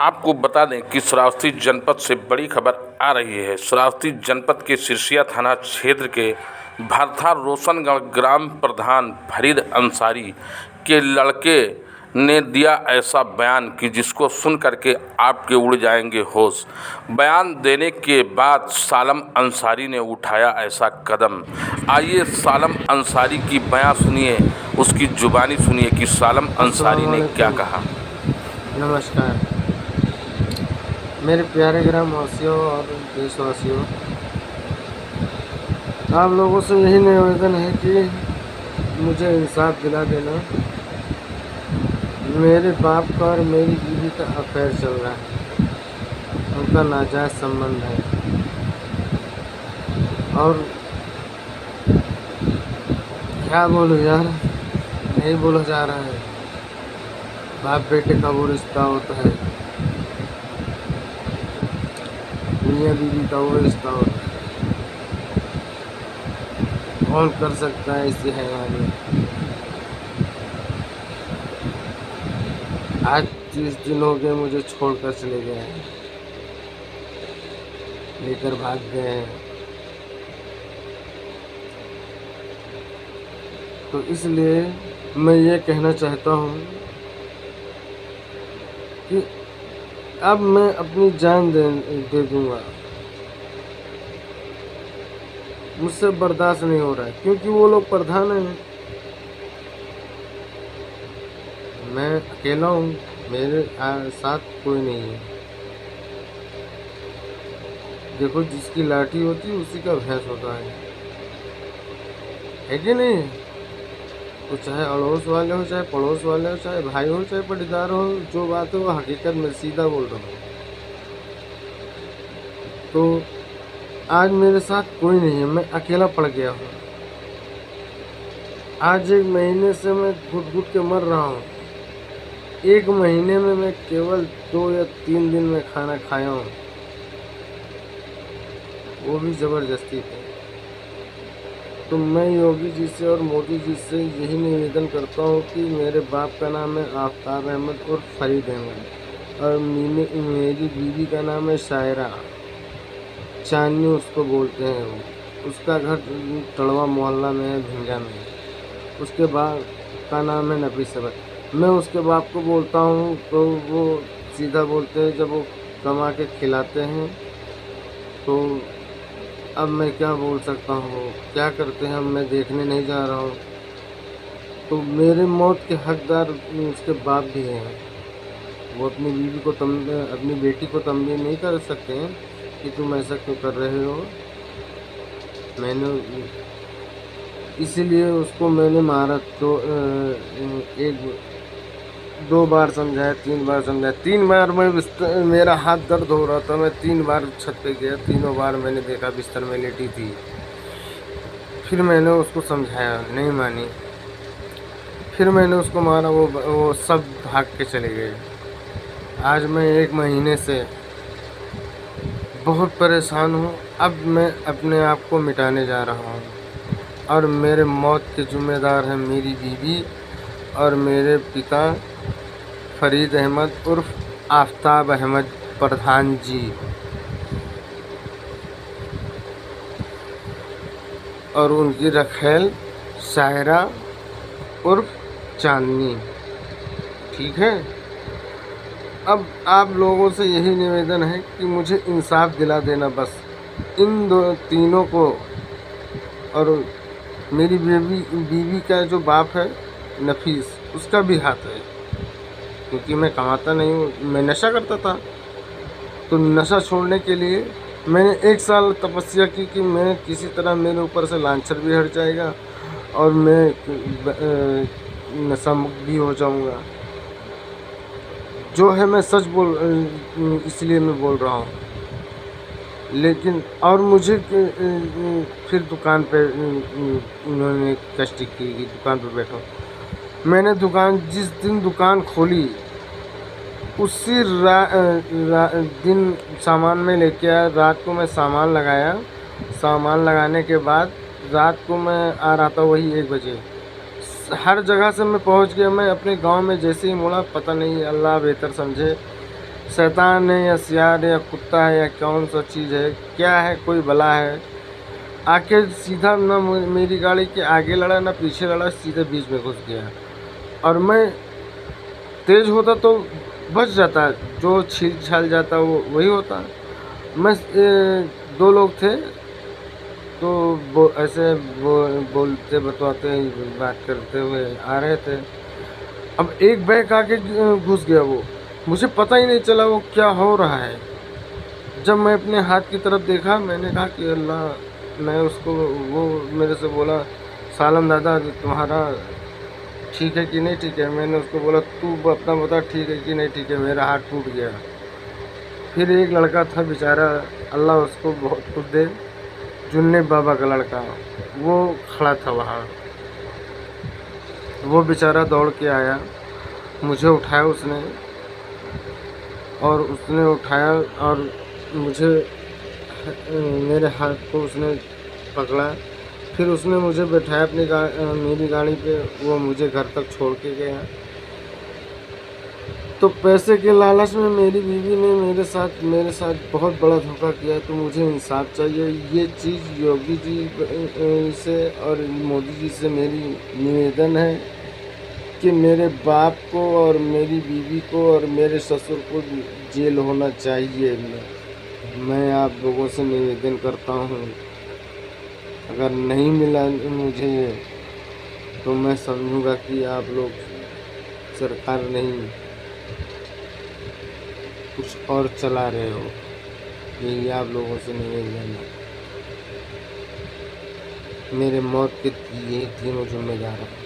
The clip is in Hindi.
आपको बता दें कि श्रावस्ती जनपद से बड़ी खबर आ रही है। श्रावस्ती जनपद के सिरसिया थाना क्षेत्र के भरथा रोशनगढ़ ग्राम प्रधान फरीद अंसारी के लड़के ने दिया ऐसा बयान कि जिसको सुन करके आपके उड़ जाएंगे होश। बयान देने के बाद सालम अंसारी ने उठाया ऐसा कदम। आइए सालम अंसारी की बयान सुनिए, उसकी जुबानी सुनिए कि सालम अंसारी ने क्या कहा। नमस्कार मेरे प्यारे ग्रामवासियों और देशवासियों, आप लोगों से यही निवेदन है कि मुझे इंसाफ दिला देना। मेरे बाप का और मेरी बीवी का अफेयर चल रहा है, उनका नाजायज़ संबंध है और क्या बोलूं यार, नहीं बोला जा रहा है। बाप बेटे का वो रिश्ता होता है, मियाँ बीवी का वो रिश्ता होता है। कौन कर सकता है इसे हैवानी। आज 30 दिन हो गए मुझे छोड़कर चले गए हैं, लेकर भाग गए हैं। तो इसलिए मैं ये कहना चाहता हूँ कि अब मैं अपनी जान दे दूँगा। मुझसे बर्दाश्त नहीं हो रहा है, क्योंकि वो लोग प्रधान हैं, मैं अकेला हूँ, मेरे साथ कोई नहीं है। देखो, जिसकी लाठी होती है उसी का भैंस होता है कि नहीं। तो चाहे अड़ोस वाले हो, चाहे पड़ोस वाले हो, चाहे भाई हो, चाहे पटीदार हो, जो बात है वो हकीकत में सीधा बोल रहा हूँ। तो आज मेरे साथ कोई नहीं है, मैं अकेला पड़ गया हूँ। आज 1 महीने से मैं घुट घुट के मर रहा हूँ। 1 महीने में मैं केवल 2 या 3 दिन में खाना खाया हूँ, वो भी ज़बरदस्ती पे। तो मैं योगी जी से और मोदी जी से यही निवेदन करता हूँ कि मेरे बाप का नाम है आफ्ताब अहमद और फरीद अहमद, और मेरी बीवी का नाम है शायरा, चांदनी उसको बोलते हैं। वो उसका घर तड़वा मोहल्ला में है, भिंगा में। उसके बाप का नाम है नबी सबक। मैं उसके बाप को बोलता हूँ तो वो सीधा बोलते हैं, जब वो कमा के खिलाते हैं। तो अब मैं क्या बोल सकता हूँ, क्या करते हैं, अब मैं देखने नहीं जा रहा हूँ। तो मेरे मौत के हकदार उसके बाप भी हैं। वो अपनी बीवी को अपनी बेटी को तंबी नहीं कर सकते हैं कि तुम ऐसा क्यों कर रहे हो। मैंने इसीलिए उसको मैंने मारा। तो 2 बार समझाया, 3 बार समझाया। 3 बार मेरा हाथ दर्द हो रहा था, मैं 3 बार छत पे गया, तीनों बार मैंने देखा बिस्तर में लेटी थी। फिर मैंने उसको समझाया, नहीं मानी। फिर मैंने उसको मारा, वो सब भाग के चले गए। आज मैं 1 महीने से बहुत परेशान हूँ। अब मैं अपने आप को मिटाने जा रहा हूँ, और मेरे मौत के ज़िम्मेदार हैं मेरी बीवी और मेरे पिता फरीद अहमद उर्फ आफ्ताब अहमद प्रधान जी, और उनकी रखेल शायरा उर्फ चांदनी। ठीक है। अब आप लोगों से यही निवेदन है कि मुझे इंसाफ दिला देना बस, इन तीनों को। और मेरी बीवी का जो बाप है नफीस, उसका भी हाथ है, क्योंकि मैं कमाता नहीं हूँ, मैं नशा करता था। तो नशा छोड़ने के लिए मैंने 1 साल तपस्या की कि मैं किसी तरह, मेरे ऊपर से लांछर भी हट जाएगा और मैं नशा मुक्त भी हो जाऊँगा। जो है मैं सच इसलिए मैं बोल रहा हूँ। लेकिन और मुझे फिर दुकान पे उन्होंने कष्ट की कि दुकान पे बैठो। मैंने जिस दिन दुकान खोली उसी दिन सामान में लेके आया। रात को मैं सामान लगाया, सामान लगाने के बाद रात को मैं आ रहा था वही 1 बजे। हर जगह से मैं पहुंच गया। मैं अपने गांव में जैसे ही मुड़ा, पता नहीं, अल्लाह बेहतर समझे, शैतान है या सियार है या कुत्ता है या कौन सा चीज़ है, क्या है, कोई बला है, आके सीधा ना मेरी गाड़ी के आगे लड़ा ना पीछे लड़ा, सीधे बीच में घुस गया। और मैं तेज़ होता तो बच जाता, जो छील छाल जाता वो वही होता। मैं दो लोग थे, तो ऐसे बोलते बतवाते बात करते हुए आ रहे थे। अब एक बैग आके घुस गया, वो मुझे पता ही नहीं चला वो क्या हो रहा है। जब मैं अपने हाथ की तरफ देखा, मैंने कहा कि अल्लाह, मैं उसको, वो मेरे से बोला, सालम दादा तुम्हारा ठीक है कि नहीं ठीक है। मैंने उसको बोला तू अपना बता ठीक है कि नहीं ठीक है, मेरा हाथ टूट गया। फिर एक लड़का था बेचारा, अल्लाह उसको बहुत कुछ दे, जुन्ने बाबा का लड़का, वो खड़ा था वहाँ। वो बेचारा दौड़ के आया, मुझे उठाया उसने, और उसने उठाया और मुझे मेरे हाथ को उसने पकड़ा। फिर उसने मुझे बैठाया अपनी मेरी गाड़ी पे, वो मुझे घर तक छोड़ के गया। तो पैसे के लालच में मेरी बीवी ने मेरे साथ बहुत बड़ा धोखा किया। तो मुझे इंसाफ चाहिए। ये चीज़ योगी जी से और मोदी जी से मेरी निवेदन है कि मेरे बाप को और मेरी बीवी को और मेरे ससुर को जेल होना चाहिए। मैं आप लोगों से निवेदन करता हूँ, अगर नहीं मिला मुझे तो मैं समझूंगा कि आप लोग सरकार नहीं, कुछ और चला रहे हो। यही आप लोगों से निवेदन है। मेरे मौत के ये तीनों जिम्मेदार हैं।